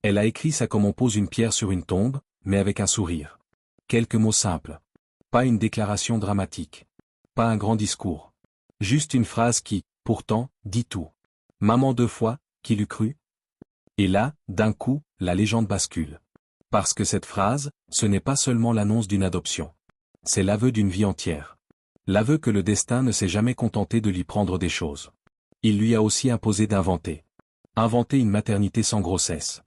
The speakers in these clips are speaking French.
Elle a écrit ça comme on pose une pierre sur une tombe, mais avec un sourire. Quelques mots simples. Pas une déclaration dramatique. Pas un grand discours. Juste une phrase qui, pourtant, dit tout. Maman 2 fois, qui l'eût cru? Et là, d'un coup, la légende bascule. Parce que cette phrase, ce n'est pas seulement l'annonce d'une adoption. C'est l'aveu d'une vie entière. L'aveu que le destin ne s'est jamais contenté de lui prendre des choses. Il lui a aussi imposé d'inventer. Inventer une maternité sans grossesse.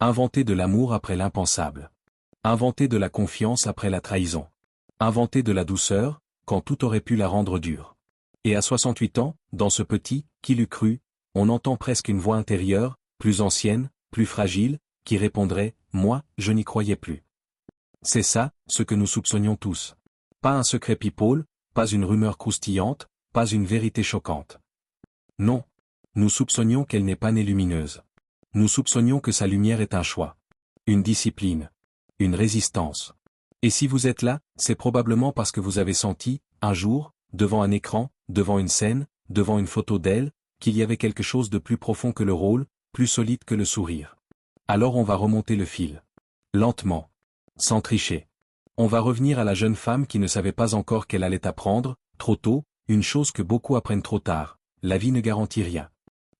Inventer de l'amour après l'impensable. Inventer de la confiance après la trahison. Inventer de la douceur, quand tout aurait pu la rendre dure. Et à 68 ans, dans ce petit, qui l'eût cru, on entend presque une voix intérieure, plus ancienne, plus fragile, qui répondrait « Moi, je n'y croyais plus ». C'est ça, ce que nous soupçonnions tous. Pas un secret people, pas une rumeur croustillante, pas une vérité choquante. Non. Nous soupçonnions qu'elle n'est pas née lumineuse. Nous soupçonnions que sa lumière est un choix. Une discipline. Une résistance. Et si vous êtes là, c'est probablement parce que vous avez senti, un jour, devant un écran, devant une scène, devant une photo d'elle, qu'il y avait quelque chose de plus profond que le rôle, plus solide que le sourire. Alors on va remonter le fil. Lentement. Sans tricher. On va revenir à la jeune femme qui ne savait pas encore qu'elle allait apprendre, trop tôt, une chose que beaucoup apprennent trop tard. La vie ne garantit rien.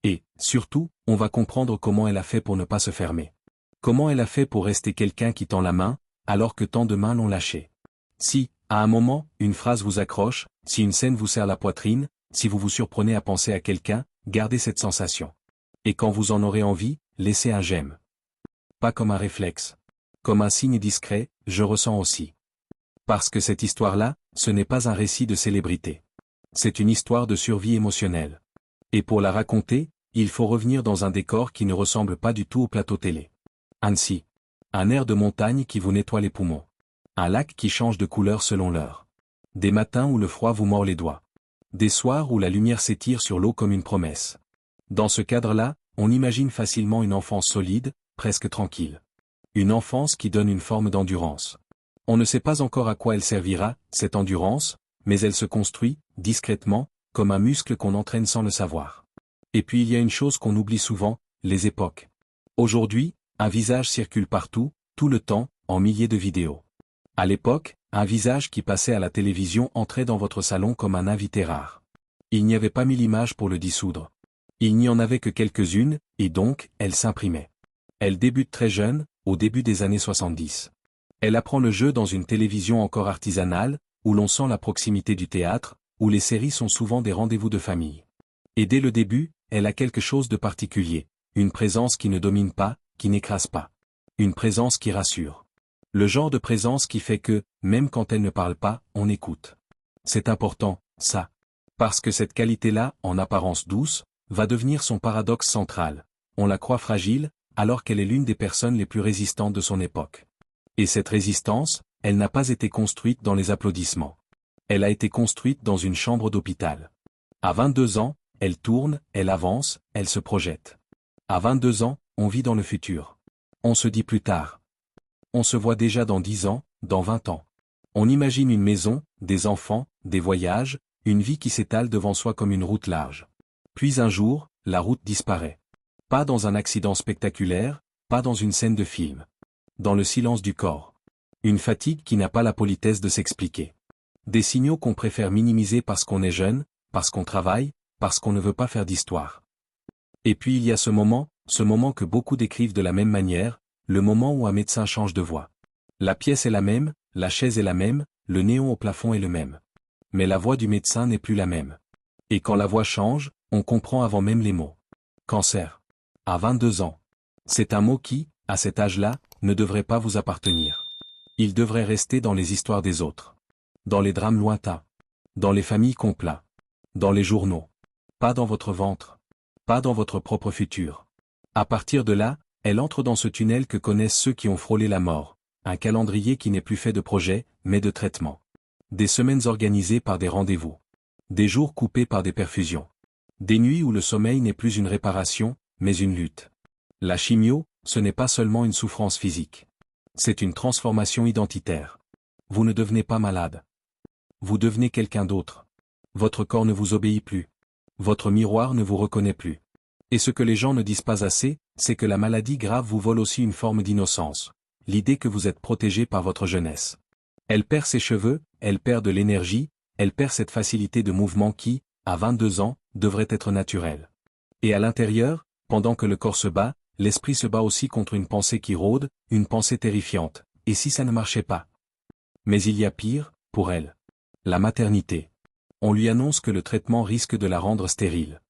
Et, surtout, on va comprendre comment elle a fait pour ne pas se fermer. Comment elle a fait pour rester quelqu'un qui tend la main, alors que tant de mains l'ont lâché. Si, à un moment, une phrase vous accroche, si une scène vous serre la poitrine, si vous vous surprenez à penser à quelqu'un, gardez cette sensation. Et quand vous en aurez envie, laissez un j'aime. Pas comme un réflexe. Comme un signe discret, je ressens aussi. Parce que cette histoire-là, ce n'est pas un récit de célébrité. C'est une histoire de survie émotionnelle. Et pour la raconter, il faut revenir dans un décor qui ne ressemble pas du tout au plateau télé. Annecy. Un air de montagne qui vous nettoie les poumons. Un lac qui change de couleur selon l'heure. Des matins où le froid vous mord les doigts. Des soirs où la lumière s'étire sur l'eau comme une promesse. Dans ce cadre-là, on imagine facilement une enfance solide, presque tranquille. Une enfance qui donne une forme d'endurance. On ne sait pas encore à quoi elle servira, cette endurance, mais elle se construit, discrètement, comme un muscle qu'on entraîne sans le savoir. Et puis il y a une chose qu'on oublie souvent, les époques. Aujourd'hui, un visage circule partout, tout le temps, en milliers de vidéos. À l'époque, un visage qui passait à la télévision entrait dans votre salon comme un invité rare. Il n'y avait pas 1000 images pour le dissoudre. Il n'y en avait que quelques-unes, et donc, elle s'imprimait. Elle débute très jeune, au début des années 70. Elle apprend le jeu dans une télévision encore artisanale, où l'on sent la proximité du théâtre, où les séries sont souvent des rendez-vous de famille. Et dès le début, elle a quelque chose de particulier, une présence qui ne domine pas, qui n'écrase pas. Une présence qui rassure. Le genre de présence qui fait que, même quand elle ne parle pas, on écoute. C'est important, ça. Parce que cette qualité-là, en apparence douce, va devenir son paradoxe central. On la croit fragile, alors qu'elle est l'une des personnes les plus résistantes de son époque. Et cette résistance, elle n'a pas été construite dans les applaudissements. Elle a été construite dans une chambre d'hôpital. À 22 ans, elle tourne, elle avance, elle se projette. À 22 ans, on vit dans le futur. On se dit plus tard. On se voit déjà dans 10 ans, dans 20 ans. On imagine une maison, des enfants, des voyages, une vie qui s'étale devant soi comme une route large. Puis un jour, la route disparaît. Pas dans un accident spectaculaire, pas dans une scène de film. Dans le silence du corps. Une fatigue qui n'a pas la politesse de s'expliquer. Des signaux qu'on préfère minimiser parce qu'on est jeune, parce qu'on travaille, parce qu'on ne veut pas faire d'histoire. Et puis il y a ce moment que beaucoup décrivent de la même manière, le moment où un médecin change de voix. La pièce est la même, la chaise est la même, le néon au plafond est le même. Mais la voix du médecin n'est plus la même. Et quand la voix change, on comprend avant même les mots. Cancer. À 22 ans. C'est un mot qui, à cet âge-là, ne devrait pas vous appartenir. Il devrait rester dans les histoires des autres. Dans les drames lointains. Dans les familles qu'on plaint. Dans les journaux. Pas dans votre ventre. Pas dans votre propre futur. À partir de là, elle entre dans ce tunnel que connaissent ceux qui ont frôlé la mort. Un calendrier qui n'est plus fait de projets, mais de traitements. Des semaines organisées par des rendez-vous. Des jours coupés par des perfusions. Des nuits où le sommeil n'est plus une réparation, mais une lutte. La chimio, ce n'est pas seulement une souffrance physique. C'est une transformation identitaire. Vous ne devenez pas malade. Vous devenez quelqu'un d'autre. Votre corps ne vous obéit plus. Votre miroir ne vous reconnaît plus. Et ce que les gens ne disent pas assez, c'est que la maladie grave vous vole aussi une forme d'innocence. L'idée que vous êtes protégé par votre jeunesse. Elle perd ses cheveux, elle perd de l'énergie, elle perd cette facilité de mouvement qui, à 22 ans, devrait être naturelle. Et à l'intérieur, pendant que le corps se bat, l'esprit se bat aussi contre une pensée qui rôde, une pensée terrifiante. Et si ça ne marchait pas? Mais il y a pire, pour elle. La maternité. On lui annonce que le traitement risque de la rendre stérile.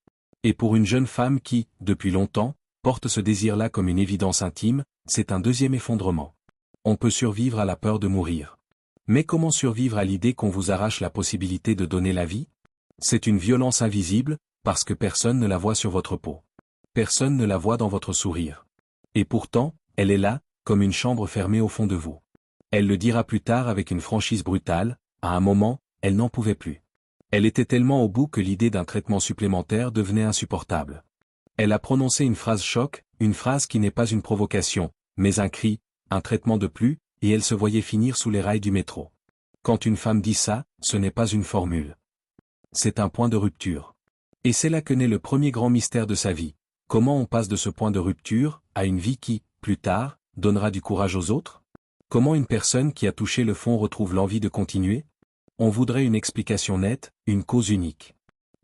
Et pour une jeune femme qui, depuis longtemps, porte ce désir-là comme une évidence intime, c'est un deuxième effondrement. On peut survivre à la peur de mourir. Mais comment survivre à l'idée qu'on vous arrache la possibilité de donner la vie? C'est une violence invisible, parce que personne ne la voit sur votre peau. Personne ne la voit dans votre sourire. Et pourtant, elle est là, comme une chambre fermée au fond de vous. Elle le dira plus tard avec une franchise brutale, à un moment, elle n'en pouvait plus. Elle était tellement au bout que l'idée d'un traitement supplémentaire devenait insupportable. Elle a prononcé une phrase choc, une phrase qui n'est pas une provocation, mais un cri, un traitement de plus, et elle se voyait finir sous les rails du métro. Quand une femme dit ça, ce n'est pas une formule. C'est un point de rupture. Et c'est là que naît le premier grand mystère de sa vie. Comment on passe de ce point de rupture, à une vie qui, plus tard, donnera du courage aux autres? Comment une personne qui a touché le fond retrouve l'envie de continuer? On voudrait une explication nette, une cause unique.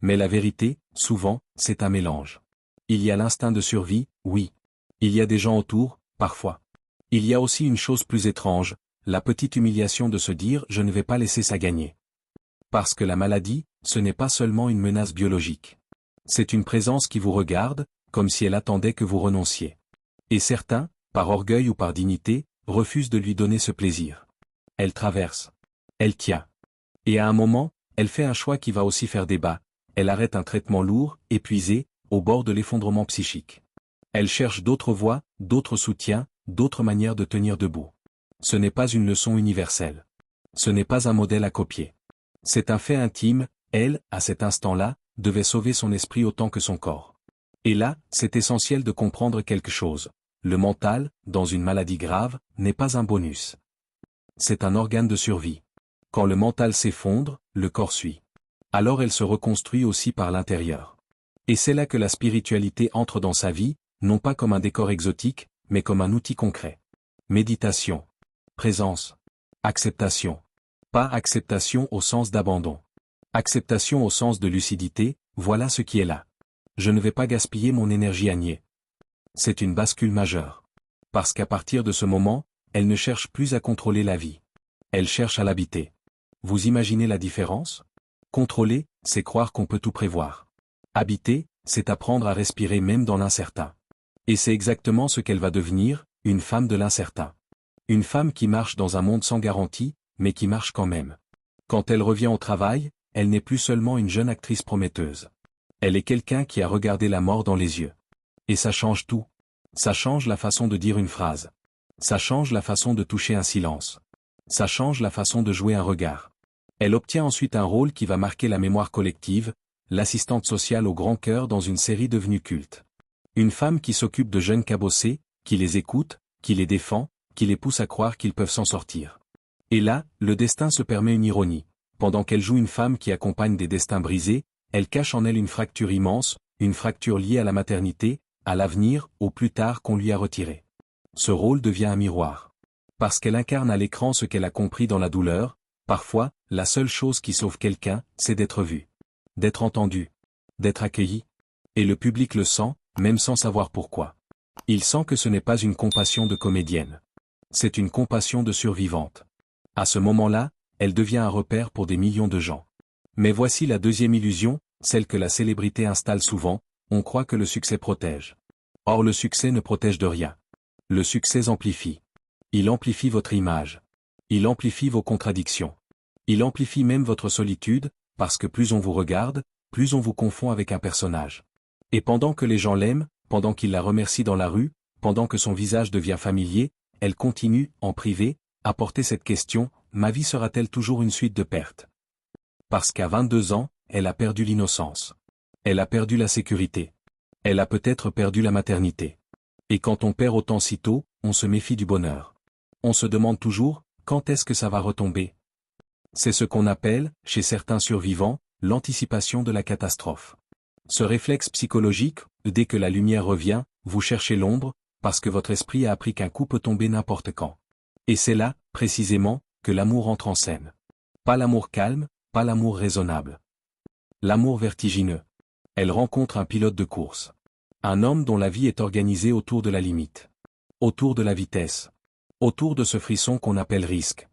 Mais la vérité, souvent, c'est un mélange. Il y a l'instinct de survie, oui. Il y a des gens autour, parfois. Il y a aussi une chose plus étrange, la petite humiliation de se dire « je ne vais pas laisser ça gagner ». Parce que la maladie, ce n'est pas seulement une menace biologique. C'est une présence qui vous regarde, comme si elle attendait que vous renonciez. Et certains, par orgueil ou par dignité, refusent de lui donner ce plaisir. Elle traverse. Elle tient. Et à un moment, elle fait un choix qui va aussi faire débat. Elle arrête un traitement lourd, épuisé, au bord de l'effondrement psychique. Elle cherche d'autres voies, d'autres soutiens, d'autres manières de tenir debout. Ce n'est pas une leçon universelle. Ce n'est pas un modèle à copier. C'est un fait intime, elle, à cet instant-là, devait sauver son esprit autant que son corps. Et là, c'est essentiel de comprendre quelque chose. Le mental, dans une maladie grave, n'est pas un bonus. C'est un organe de survie. Quand le mental s'effondre, le corps suit. Alors elle se reconstruit aussi par l'intérieur. Et c'est là que la spiritualité entre dans sa vie, non pas comme un décor exotique, mais comme un outil concret. Méditation. Présence. Acceptation. Pas acceptation au sens d'abandon. Acceptation au sens de lucidité, voilà ce qui est là. Je ne vais pas gaspiller mon énergie à nier. C'est une bascule majeure. Parce qu'à partir de ce moment, elle ne cherche plus à contrôler la vie. Elle cherche à l'habiter. Vous imaginez la différence? Contrôler, c'est croire qu'on peut tout prévoir. Habiter, c'est apprendre à respirer même dans l'incertain. Et c'est exactement ce qu'elle va devenir, une femme de l'incertain. Une femme qui marche dans un monde sans garantie, mais qui marche quand même. Quand elle revient au travail, elle n'est plus seulement une jeune actrice prometteuse. Elle est quelqu'un qui a regardé la mort dans les yeux. Et ça change tout. Ça change la façon de dire une phrase. Ça change la façon de toucher un silence. Ça change la façon de jouer un regard. Elle obtient ensuite un rôle qui va marquer la mémoire collective, l'assistante sociale au grand cœur dans une série devenue culte. Une femme qui s'occupe de jeunes cabossés, qui les écoute, qui les défend, qui les pousse à croire qu'ils peuvent s'en sortir. Et là, le destin se permet une ironie. Pendant qu'elle joue une femme qui accompagne des destins brisés, elle cache en elle une fracture immense, une fracture liée à la maternité, à l'avenir, au plus tard qu'on lui a retiré. Ce rôle devient un miroir. Parce qu'elle incarne à l'écran ce qu'elle a compris dans la douleur, parfois, la seule chose qui sauve quelqu'un, c'est d'être vu. D'être entendu. D'être accueilli. Et le public le sent, même sans savoir pourquoi. Il sent que ce n'est pas une compassion de comédienne. C'est une compassion de survivante. À ce moment-là, elle devient un repère pour des millions de gens. Mais voici la deuxième illusion, celle que la célébrité installe souvent, on croit que le succès protège. Or le succès ne protège de rien. Le succès amplifie. Il amplifie votre image. Il amplifie vos contradictions. Il amplifie même votre solitude, parce que plus on vous regarde, plus on vous confond avec un personnage. Et pendant que les gens l'aiment, pendant qu'ils la remercient dans la rue, pendant que son visage devient familier, elle continue, en privé, à porter cette question, ma vie sera-t-elle toujours une suite de pertes? Parce qu'à 22 ans, elle a perdu l'innocence. Elle a perdu la sécurité. Elle a peut-être perdu la maternité. Et quand on perd autant si tôt, on se méfie du bonheur. On se demande toujours, quand est-ce que ça va retomber? C'est ce qu'on appelle, chez certains survivants, l'anticipation de la catastrophe. Ce réflexe psychologique, dès que la lumière revient, vous cherchez l'ombre, parce que votre esprit a appris qu'un coup peut tomber n'importe quand. Et c'est là, précisément, que l'amour entre en scène. Pas l'amour calme, pas l'amour raisonnable. L'amour vertigineux. Elle rencontre un pilote de course. Un homme dont la vie est organisée autour de la limite. Autour de la vitesse. Autour de ce frisson qu'on appelle risque.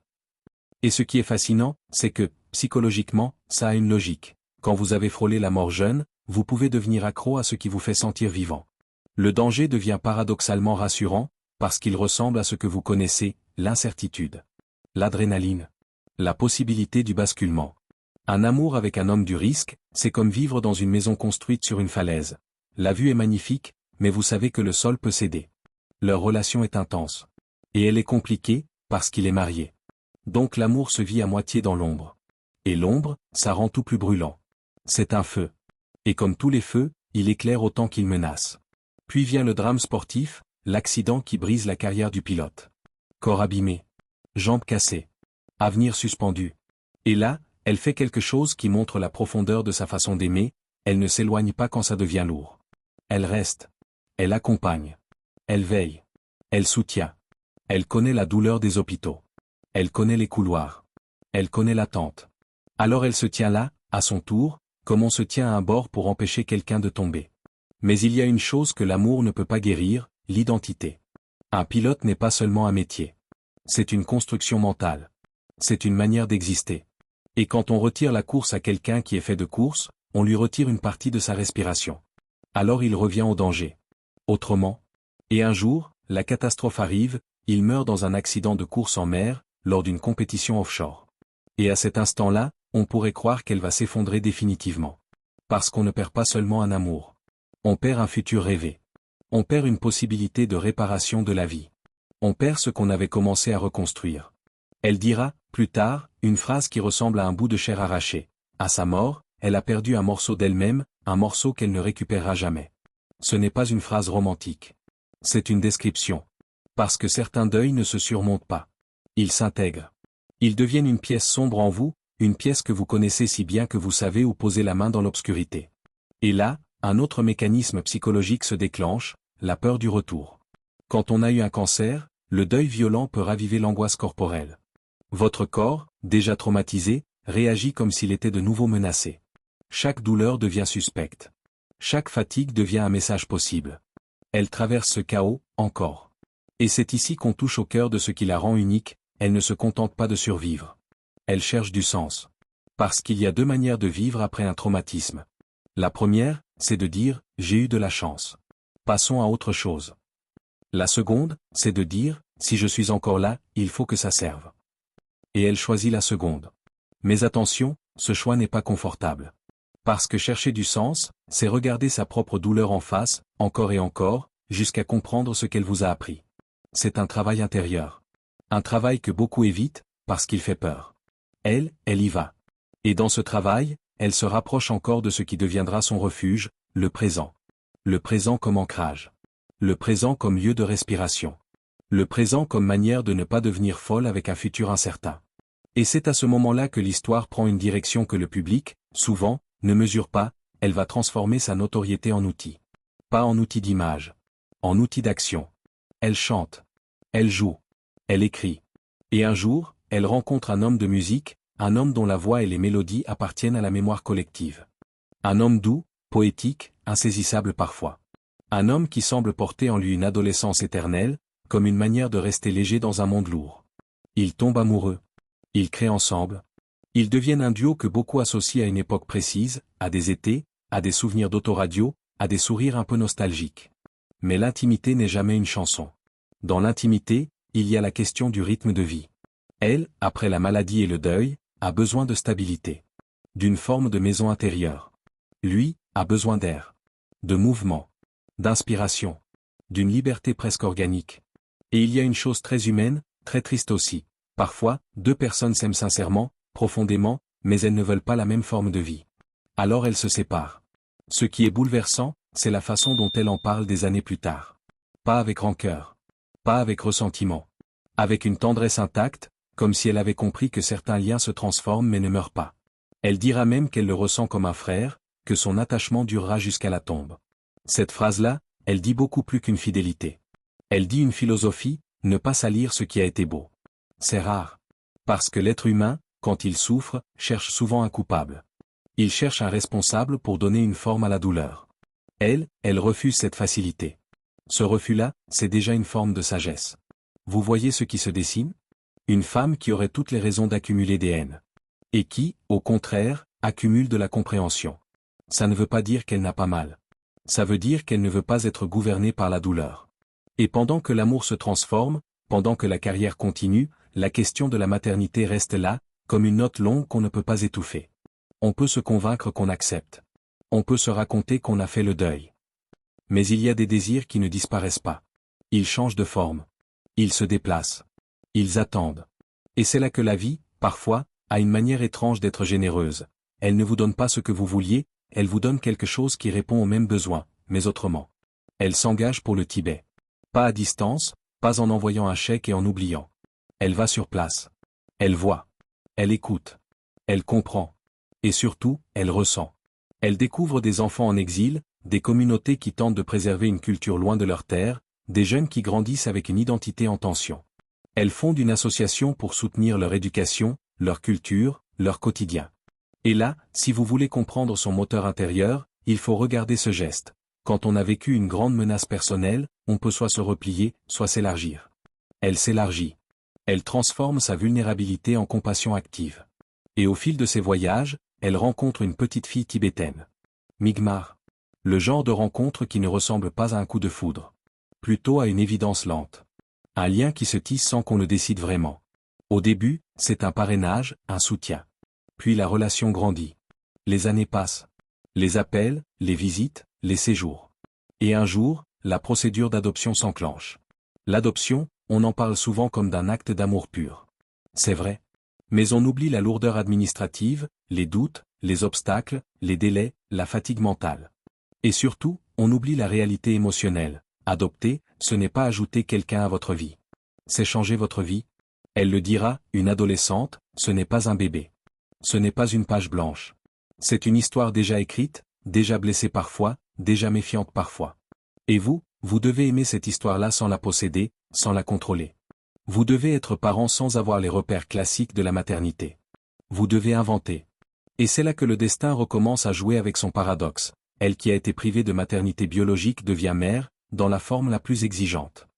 Et ce qui est fascinant, c'est que, psychologiquement, ça a une logique. Quand vous avez frôlé la mort jeune, vous pouvez devenir accro à ce qui vous fait sentir vivant. Le danger devient paradoxalement rassurant, parce qu'il ressemble à ce que vous connaissez, l'incertitude. L'adrénaline. La possibilité du basculement. Un amour avec un homme du risque, c'est comme vivre dans une maison construite sur une falaise. La vue est magnifique, mais vous savez que le sol peut céder. Leur relation est intense. Et elle est compliquée, parce qu'il est marié. Donc l'amour se vit à moitié dans l'ombre. Et l'ombre, ça rend tout plus brûlant. C'est un feu. Et comme tous les feux, il éclaire autant qu'il menace. Puis vient le drame sportif, l'accident qui brise la carrière du pilote. Corps abîmé. Jambes cassées. Avenir suspendu. Et là, elle fait quelque chose qui montre la profondeur de sa façon d'aimer, elle ne s'éloigne pas quand ça devient lourd. Elle reste. Elle accompagne. Elle veille. Elle soutient. Elle connaît la douleur des hôpitaux. Elle connaît les couloirs. Elle connaît l'attente. Alors elle se tient là, à son tour, comme on se tient à un bord pour empêcher quelqu'un de tomber. Mais il y a une chose que l'amour ne peut pas guérir, l'identité. Un pilote n'est pas seulement un métier. C'est une construction mentale. C'est une manière d'exister. Et quand on retire la course à quelqu'un qui est fait de course, on lui retire une partie de sa respiration. Alors il revient au danger. Autrement. Et un jour, la catastrophe arrive, il meurt dans un accident de course en mer, lors d'une compétition offshore. Et à cet instant-là, on pourrait croire qu'elle va s'effondrer définitivement. Parce qu'on ne perd pas seulement un amour. On perd un futur rêvé. On perd une possibilité de réparation de la vie. On perd ce qu'on avait commencé à reconstruire. Elle dira, plus tard, une phrase qui ressemble à un bout de chair arraché. À sa mort, elle a perdu un morceau d'elle-même, un morceau qu'elle ne récupérera jamais. Ce n'est pas une phrase romantique. C'est une description. Parce que certains deuils ne se surmontent pas. Ils s'intègrent. Ils deviennent une pièce sombre en vous, une pièce que vous connaissez si bien que vous savez où poser la main dans l'obscurité. Et là, un autre mécanisme psychologique se déclenche, la peur du retour. Quand on a eu un cancer, le deuil violent peut raviver l'angoisse corporelle. Votre corps, déjà traumatisé, réagit comme s'il était de nouveau menacé. Chaque douleur devient suspecte. Chaque fatigue devient un message possible. Elle traverse ce chaos, encore. Et c'est ici qu'on touche au cœur de ce qui la rend unique, elle ne se contente pas de survivre. Elle cherche du sens. Parce qu'il y a deux manières de vivre après un traumatisme. La première, c'est de dire « j'ai eu de la chance. Passons à autre chose ». La seconde, c'est de dire « si je suis encore là, il faut que ça serve ». Et elle choisit la seconde. Mais attention, ce choix n'est pas confortable. Parce que chercher du sens, c'est regarder sa propre douleur en face, encore et encore, jusqu'à comprendre ce qu'elle vous a appris. C'est un travail intérieur. Un travail que beaucoup évitent, parce qu'il fait peur. Elle y va. Et dans ce travail, elle se rapproche encore de ce qui deviendra son refuge, le présent. Le présent comme ancrage. Le présent comme lieu de respiration. Le présent comme manière de ne pas devenir folle avec un futur incertain. Et c'est à ce moment-là que l'histoire prend une direction que le public, souvent, ne mesure pas, elle va transformer sa notoriété en outil. Pas en outil d'image. En outil d'action. Elle chante. Elle joue. Elle écrit. Et un jour, elle rencontre un homme de musique, un homme dont la voix et les mélodies appartiennent à la mémoire collective. Un homme doux, poétique, insaisissable parfois. Un homme qui semble porter en lui une adolescence éternelle, comme une manière de rester léger dans un monde lourd. Ils tombent amoureux. Ils créent ensemble. Ils deviennent un duo que beaucoup associent à une époque précise, à des étés, à des souvenirs d'autoradio, à des sourires un peu nostalgiques. Mais l'intimité n'est jamais une chanson. Dans l'intimité, il y a la question du rythme de vie. Elle, après la maladie et le deuil, a besoin de stabilité. D'une forme de maison intérieure. Lui, a besoin d'air. De mouvement. D'inspiration. D'une liberté presque organique. Et il y a une chose très humaine, très triste aussi. Parfois, deux personnes s'aiment sincèrement, profondément, mais elles ne veulent pas la même forme de vie. Alors elles se séparent. Ce qui est bouleversant, c'est la façon dont elle en parle des années plus tard. Pas avec rancœur. Pas avec ressentiment. Avec une tendresse intacte, comme si elle avait compris que certains liens se transforment mais ne meurent pas. Elle dira même qu'elle le ressent comme un frère, que son attachement durera jusqu'à la tombe. Cette phrase-là, elle dit beaucoup plus qu'une fidélité. Elle dit une philosophie, ne pas salir ce qui a été beau. C'est rare. Parce que l'être humain, quand il souffre, cherche souvent un coupable. Il cherche un responsable pour donner une forme à la douleur. Elle refuse cette facilité. Ce refus-là, c'est déjà une forme de sagesse. Vous voyez ce qui se dessine? Une femme qui aurait toutes les raisons d'accumuler des haines. Et qui, au contraire, accumule de la compréhension. Ça ne veut pas dire qu'elle n'a pas mal. Ça veut dire qu'elle ne veut pas être gouvernée par la douleur. Et pendant que l'amour se transforme, pendant que la carrière continue, la question de la maternité reste là, comme une note longue qu'on ne peut pas étouffer. On peut se convaincre qu'on accepte. On peut se raconter qu'on a fait le deuil. Mais il y a des désirs qui ne disparaissent pas. Ils changent de forme. Ils se déplacent. Ils attendent. Et c'est là que la vie, parfois, a une manière étrange d'être généreuse. Elle ne vous donne pas ce que vous vouliez, elle vous donne quelque chose qui répond aux mêmes besoins, mais autrement. Elle s'engage pour le Tibet. Pas à distance, pas en envoyant un chèque et en oubliant. Elle va sur place. Elle voit. Elle écoute. Elle comprend. Et surtout, elle ressent. Elle découvre des enfants en exil, des communautés qui tentent de préserver une culture loin de leur terre, des jeunes qui grandissent avec une identité en tension. Elle fonde une association pour soutenir leur éducation, leur culture, leur quotidien. Et là, si vous voulez comprendre son moteur intérieur, il faut regarder ce geste. Quand on a vécu une grande menace personnelle, on peut soit se replier, soit s'élargir. Elle s'élargit. Elle transforme sa vulnérabilité en compassion active. Et au fil de ses voyages, elle rencontre une petite fille tibétaine. Migmar. Le genre de rencontre qui ne ressemble pas à un coup de foudre. Plutôt à une évidence lente. Un lien qui se tisse sans qu'on le décide vraiment. Au début, c'est un parrainage, un soutien. Puis la relation grandit. Les années passent. Les appels, les visites, les séjours. Et un jour, la procédure d'adoption s'enclenche. L'adoption, on en parle souvent comme d'un acte d'amour pur. C'est vrai. Mais on oublie la lourdeur administrative, les doutes, les obstacles, les délais, la fatigue mentale. Et surtout, on oublie la réalité émotionnelle. Adopter, ce n'est pas ajouter quelqu'un à votre vie. C'est changer votre vie. Elle le dira, une adolescente, ce n'est pas un bébé. Ce n'est pas une page blanche. C'est une histoire déjà écrite, déjà blessée parfois, déjà méfiante parfois. Et vous devez aimer cette histoire-là sans la posséder, sans la contrôler. Vous devez être parent sans avoir les repères classiques de la maternité. Vous devez inventer. Et c'est là que le destin recommence à jouer avec son paradoxe. Elle qui a été privée de maternité biologique devient mère, dans la forme la plus exigeante.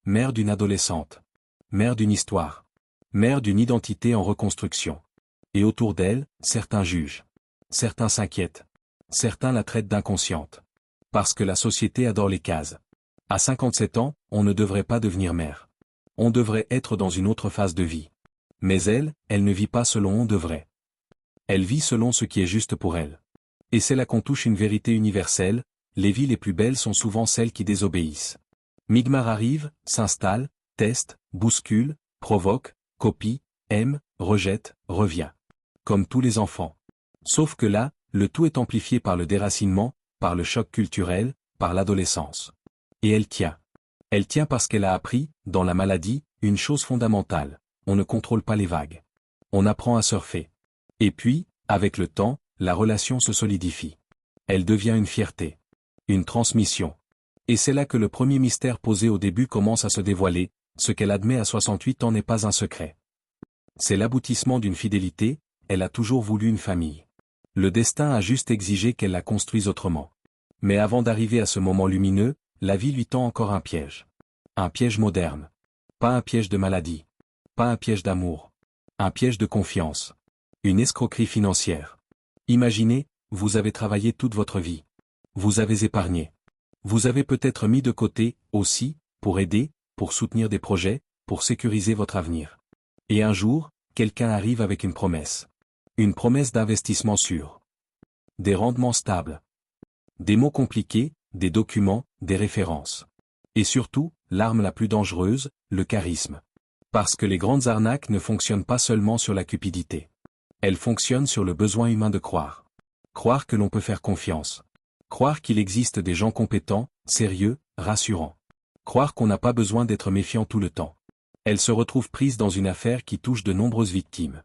Mère d'une adolescente. Mère d'une histoire. Mère d'une identité en reconstruction. Et autour d'elle, certains jugent. Certains s'inquiètent. Certains la traitent d'inconsciente. Parce que la société adore les cases. À 57 ans, on ne devrait pas devenir mère. On devrait être dans une autre phase de vie. Mais elle ne vit pas selon on devrait. Elle vit selon ce qui est juste pour elle. Et c'est là qu'on touche une vérité universelle, les vies les plus belles sont souvent celles qui désobéissent. Migmar arrive, s'installe, teste, bouscule, provoque, copie, aime, rejette, revient. Comme tous les enfants. Sauf que là, le tout est amplifié par le déracinement, par le choc culturel, par l'adolescence. Et elle tient. Elle tient parce qu'elle a appris, dans la maladie, une chose fondamentale. On ne contrôle pas les vagues. On apprend à surfer. Et puis, avec le temps, la relation se solidifie. Elle devient une fierté. Une transmission. Et c'est là que le premier mystère posé au début commence à se dévoiler, ce qu'elle admet à 68 ans n'est pas un secret. C'est l'aboutissement d'une fidélité, elle a toujours voulu une famille. Le destin a juste exigé qu'elle la construise autrement. Mais avant d'arriver à ce moment lumineux, la vie lui tend encore un piège. Un piège moderne. Pas un piège de maladie. Pas un piège d'amour. Un piège de confiance. Une escroquerie financière. Imaginez, vous avez travaillé toute votre vie. Vous avez épargné. Vous avez peut-être mis de côté, aussi, pour aider, pour soutenir des projets, pour sécuriser votre avenir. Et un jour, quelqu'un arrive avec une promesse. Une promesse d'investissement sûr. Des rendements stables. Des mots compliqués, des documents, des références. Et surtout, l'arme la plus dangereuse, le charisme. Parce que les grandes arnaques ne fonctionnent pas seulement sur la cupidité. Elles fonctionnent sur le besoin humain de croire. Croire que l'on peut faire confiance. Croire qu'il existe des gens compétents, sérieux, rassurants. Croire qu'on n'a pas besoin d'être méfiant tout le temps. Elle se retrouve prise dans une affaire qui touche de nombreuses victimes.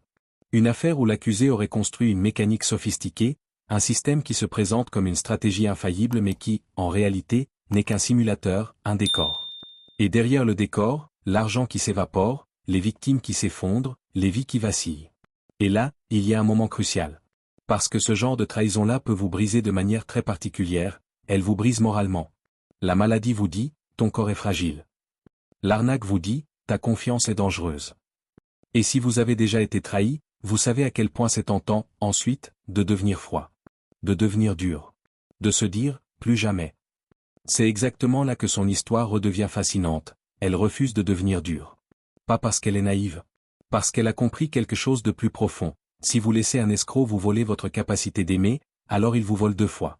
Une affaire où l'accusé aurait construit une mécanique sophistiquée, Un système qui se présente comme une stratégie infaillible mais qui, en réalité, n'est qu'un simulateur, un décor. Et derrière le décor, l'argent qui s'évapore, les victimes qui s'effondrent, les vies qui vacillent. Et là, il y a un moment crucial. Parce que ce genre de trahison-là peut vous briser de manière très particulière, elle vous brise moralement. La maladie vous dit, ton corps est fragile. L'arnaque vous dit, ta confiance est dangereuse. Et si vous avez déjà été trahi, vous savez à quel point c'est tentant, ensuite, de devenir froid. De devenir dur. De se dire, plus jamais. C'est exactement là que son histoire redevient fascinante, elle refuse de devenir dure. Pas parce qu'elle est naïve. Parce qu'elle a compris quelque chose de plus profond. Si vous laissez un escroc vous voler votre capacité d'aimer, alors il vous vole 2 fois.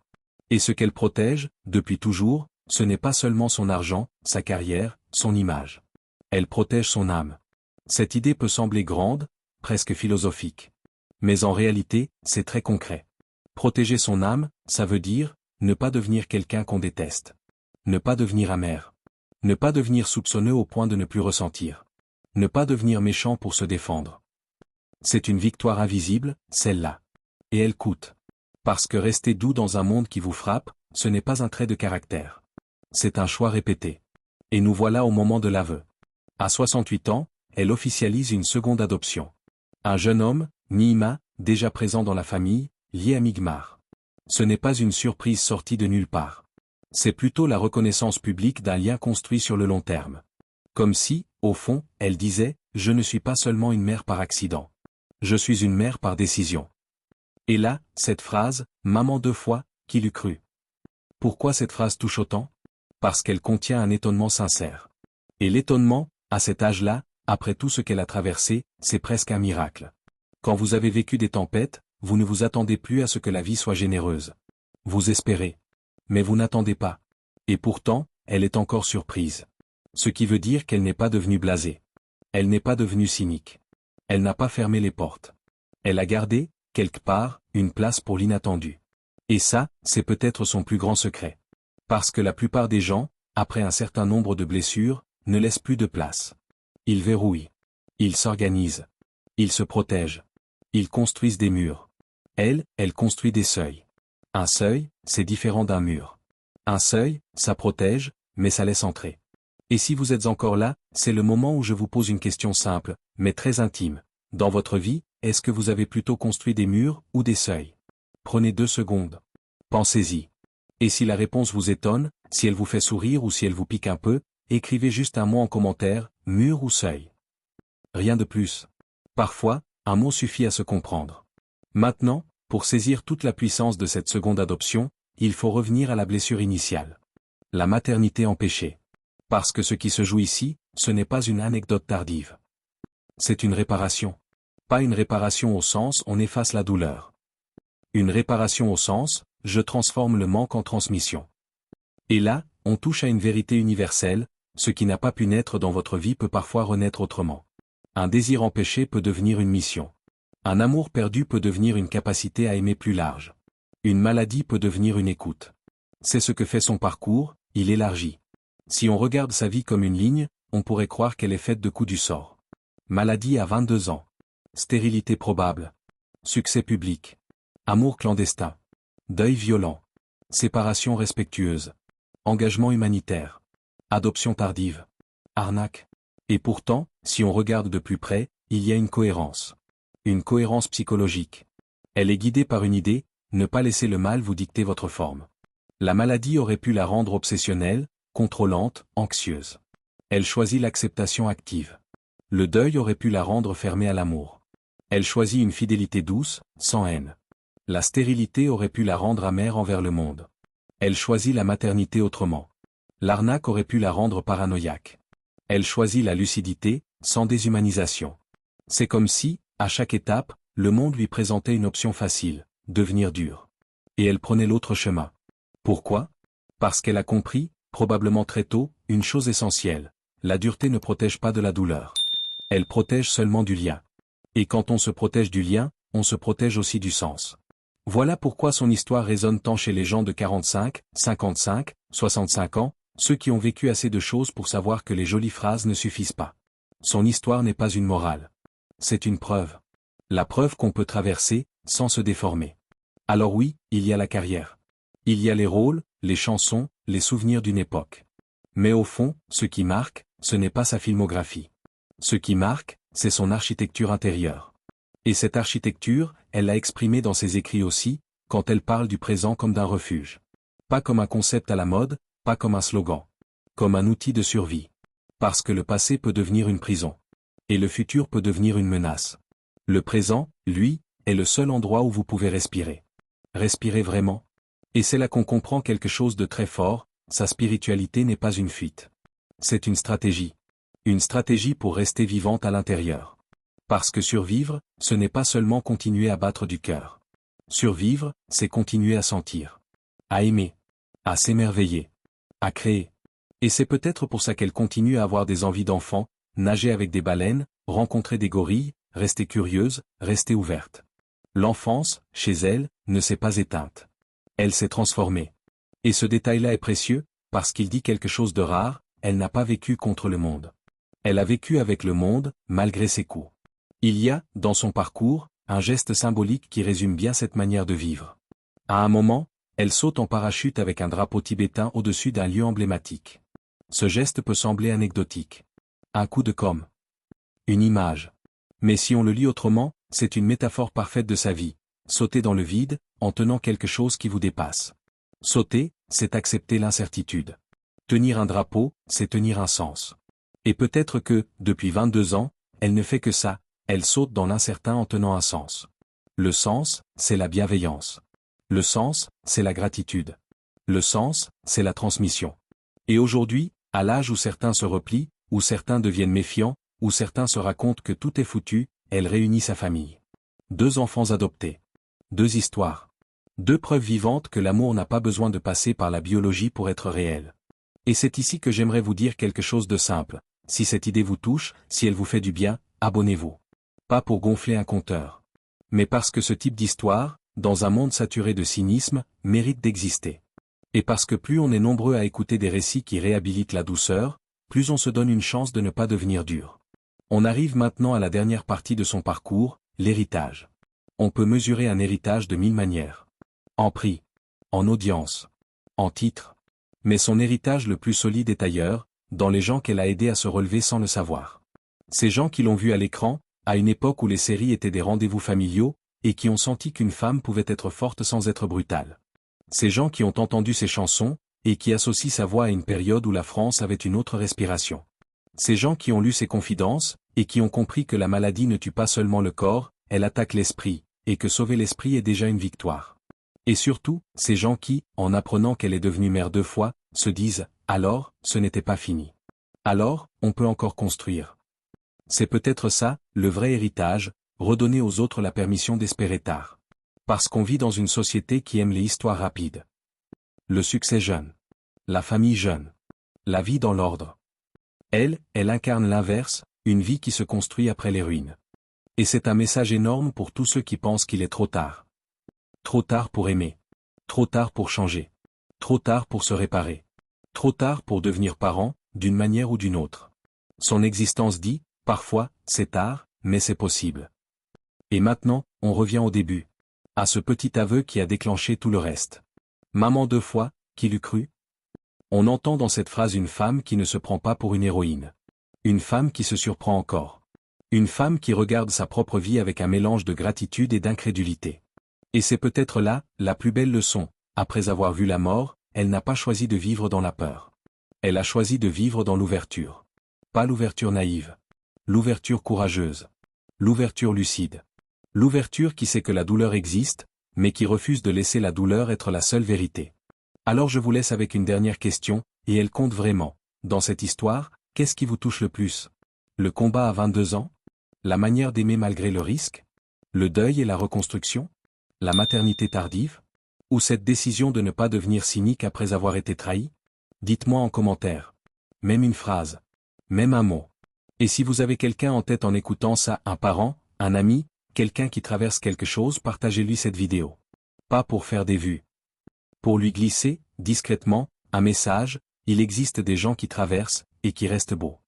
Et ce qu'elle protège, depuis toujours, ce n'est pas seulement son argent, sa carrière, son image. Elle protège son âme. Cette idée peut sembler grande, presque philosophique. Mais en réalité, c'est très concret. Protéger son âme, ça veut dire, ne pas devenir quelqu'un qu'on déteste. Ne pas devenir amer. Ne pas devenir soupçonneux au point de ne plus ressentir. Ne pas devenir méchant pour se défendre. C'est une victoire invisible, celle-là. Et elle coûte. Parce que rester doux dans un monde qui vous frappe, ce n'est pas un trait de caractère. C'est un choix répété. Et nous voilà au moment de l'aveu. À 68 ans, elle officialise une seconde adoption. Un jeune homme, Nihima, déjà présent dans la famille, lié à Migmar. Ce n'est pas une surprise sortie de nulle part. C'est plutôt la reconnaissance publique d'un lien construit sur le long terme. Comme si, au fond, elle disait, je ne suis pas seulement une mère par accident. Je suis une mère par décision. Et là, cette phrase, maman 2 fois, qui l'eût cru. Pourquoi cette phrase touche autant? Parce qu'elle contient un étonnement sincère. Et l'étonnement, à cet âge-là, après tout ce qu'elle a traversé, c'est presque un miracle. Quand vous avez vécu des tempêtes, vous ne vous attendez plus à ce que la vie soit généreuse. Vous espérez. Mais vous n'attendez pas. Et pourtant, elle est encore surprise. Ce qui veut dire qu'elle n'est pas devenue blasée. Elle n'est pas devenue cynique. Elle n'a pas fermé les portes. Elle a gardé, quelque part, une place pour l'inattendu. Et ça, c'est peut-être son plus grand secret. Parce que la plupart des gens, après un certain nombre de blessures, ne laissent plus de place. Ils verrouillent. Ils s'organisent. Ils se protègent. Ils construisent des murs. Elle construit des seuils. Un seuil, c'est différent d'un mur. Un seuil, ça protège, mais ça laisse entrer. Et si vous êtes encore là, c'est le moment où je vous pose une question simple, mais très intime. Dans votre vie, est-ce que vous avez plutôt construit des murs ou des seuils? Prenez 2 secondes. Pensez-y. Et si la réponse vous étonne, si elle vous fait sourire ou si elle vous pique un peu, écrivez juste un mot en commentaire, mur ou seuil. Rien de plus. Parfois, un mot suffit à se comprendre. Maintenant, pour saisir toute la puissance de cette seconde adoption, il faut revenir à la blessure initiale. La maternité empêchée. Parce que ce qui se joue ici, ce n'est pas une anecdote tardive. C'est une réparation. Pas une réparation au sens on efface la douleur. Une réparation au sens, je transforme le manque en transmission. Et là, on touche à une vérité universelle, ce qui n'a pas pu naître dans votre vie peut parfois renaître autrement. Un désir empêché peut devenir une mission. Un amour perdu peut devenir une capacité à aimer plus large. Une maladie peut devenir une écoute. C'est ce que fait son parcours, il élargit. Si on regarde sa vie comme une ligne, on pourrait croire qu'elle est faite de coups du sort. Maladie à 22 ans. Stérilité probable. Succès public. Amour clandestin. Deuil violent. Séparation respectueuse. Engagement humanitaire. Adoption tardive. Arnaque. Et pourtant, si on regarde de plus près, il y a une cohérence. Une cohérence psychologique. Elle est guidée par une idée, ne pas laisser le mal vous dicter votre forme. La maladie aurait pu la rendre obsessionnelle, contrôlante, anxieuse. Elle choisit l'acceptation active. Le deuil aurait pu la rendre fermée à l'amour. Elle choisit une fidélité douce, sans haine. La stérilité aurait pu la rendre amère envers le monde. Elle choisit la maternité autrement. L'arnaque aurait pu la rendre paranoïaque. Elle choisit la lucidité, sans déshumanisation. C'est comme si, à chaque étape, le monde lui présentait une option facile, devenir dur. Et elle prenait l'autre chemin. Pourquoi? Parce qu'elle a compris, probablement très tôt, une chose essentielle. La dureté ne protège pas de la douleur. Elle protège seulement du lien. Et quand on se protège du lien, on se protège aussi du sens. Voilà pourquoi son histoire résonne tant chez les gens de 45, 55, 65 ans, ceux qui ont vécu assez de choses pour savoir que les jolies phrases ne suffisent pas. Son histoire n'est pas une morale. C'est une preuve. La preuve qu'on peut traverser, sans se déformer. Alors oui, il y a la carrière. Il y a les rôles, les chansons, les souvenirs d'une époque. Mais au fond, ce qui marque, ce n'est pas sa filmographie. Ce qui marque, c'est son architecture intérieure. Et cette architecture, elle l'a exprimée dans ses écrits aussi, quand elle parle du présent comme d'un refuge. Pas comme un concept à la mode, pas comme un slogan. Comme un outil de survie. Parce que le passé peut devenir une prison. Et le futur peut devenir une menace. Le présent, lui, est le seul endroit où vous pouvez respirer. Respirer vraiment. Et c'est là qu'on comprend quelque chose de très fort, sa spiritualité n'est pas une fuite. C'est une stratégie. Une stratégie pour rester vivante à l'intérieur. Parce que survivre, ce n'est pas seulement continuer à battre du cœur. Survivre, c'est continuer à sentir. À aimer. À s'émerveiller. À créer. Et c'est peut-être pour ça qu'elle continue à avoir des envies d'enfant, nager avec des baleines, rencontrer des gorilles, rester curieuse, rester ouverte. L'enfance, chez elle, ne s'est pas éteinte. Elle s'est transformée. Et ce détail-là est précieux, parce qu'il dit quelque chose de rare, elle n'a pas vécu contre le monde. Elle a vécu avec le monde, malgré ses coups. Il y a, dans son parcours, un geste symbolique qui résume bien cette manière de vivre. À un moment, elle saute en parachute avec un drapeau tibétain au-dessus d'un lieu emblématique. Ce geste peut sembler anecdotique. Un coup de com'. Une image. Mais si on le lit autrement, c'est une métaphore parfaite de sa vie. Sauter dans le vide, en tenant quelque chose qui vous dépasse. Sauter, c'est accepter l'incertitude. Tenir un drapeau, c'est tenir un sens. Et peut-être que, depuis 22 ans, elle ne fait que ça, elle saute dans l'incertain en tenant un sens. Le sens, c'est la bienveillance. Le sens, c'est la gratitude. Le sens, c'est la transmission. Et aujourd'hui, à l'âge où certains se replient, où certains deviennent méfiants, où certains se racontent que tout est foutu, elle réunit sa famille. 2 enfants adoptés. 2 histoires. 2 preuves vivantes que l'amour n'a pas besoin de passer par la biologie pour être réel. Et c'est ici que j'aimerais vous dire quelque chose de simple. Si cette idée vous touche, si elle vous fait du bien, abonnez-vous. Pas pour gonfler un compteur. Mais parce que ce type d'histoire, dans un monde saturé de cynisme, mérite d'exister. Et parce que plus on est nombreux à écouter des récits qui réhabilitent la douceur, plus on se donne une chance de ne pas devenir dur. On arrive maintenant à la dernière partie de son parcours, l'héritage. On peut mesurer un héritage de 1000 manières. En prix. En audience. En titre. Mais son héritage le plus solide est ailleurs, dans les gens qu'elle a aidés à se relever sans le savoir. Ces gens qui l'ont vu à l'écran, à une époque où les séries étaient des rendez-vous familiaux, et qui ont senti qu'une femme pouvait être forte sans être brutale. Ces gens qui ont entendu ses chansons, et qui associent sa voix à une période où la France avait une autre respiration. Ces gens qui ont lu ses confidences, et qui ont compris que la maladie ne tue pas seulement le corps, elle attaque l'esprit, et que sauver l'esprit est déjà une victoire. Et surtout, ces gens qui, en apprenant qu'elle est devenue mère 2 fois, se disent « alors, ce n'était pas fini. Alors, on peut encore construire. » C'est peut-être ça, le vrai héritage, redonner aux autres la permission d'espérer tard. Parce qu'on vit dans une société qui aime les histoires rapides. Le succès jeune. La famille jeune. La vie dans l'ordre. Elle incarne l'inverse, une vie qui se construit après les ruines. Et c'est un message énorme pour tous ceux qui pensent qu'il est trop tard. Trop tard pour aimer. Trop tard pour changer. Trop tard pour se réparer. Trop tard pour devenir parent, d'une manière ou d'une autre. Son existence dit, parfois, c'est tard, mais c'est possible. Et maintenant, on revient au début. À ce petit aveu qui a déclenché tout le reste. Maman 2 fois, qui l'eût cru? On entend dans cette phrase une femme qui ne se prend pas pour une héroïne. Une femme qui se surprend encore. Une femme qui regarde sa propre vie avec un mélange de gratitude et d'incrédulité. Et c'est peut-être là, la plus belle leçon, après avoir vu la mort, elle n'a pas choisi de vivre dans la peur. Elle a choisi de vivre dans l'ouverture. Pas l'ouverture naïve. L'ouverture courageuse. L'ouverture lucide. L'ouverture qui sait que la douleur existe, mais qui refuse de laisser la douleur être la seule vérité. Alors je vous laisse avec une dernière question, et elle compte vraiment. Dans cette histoire, qu'est-ce qui vous touche le plus? Le combat à 22 ans? La manière d'aimer malgré le risque? Le deuil et la reconstruction? La maternité tardive? Ou cette décision de ne pas devenir cynique après avoir été trahi? Dites-moi en commentaire. Même une phrase. Même un mot. Et si vous avez quelqu'un en tête en écoutant ça, un parent, un ami, quelqu'un qui traverse quelque chose, partagez-lui cette vidéo. Pas pour faire des vues. Pour lui glisser, discrètement, un message, il existe des gens qui traversent, et qui restent beaux.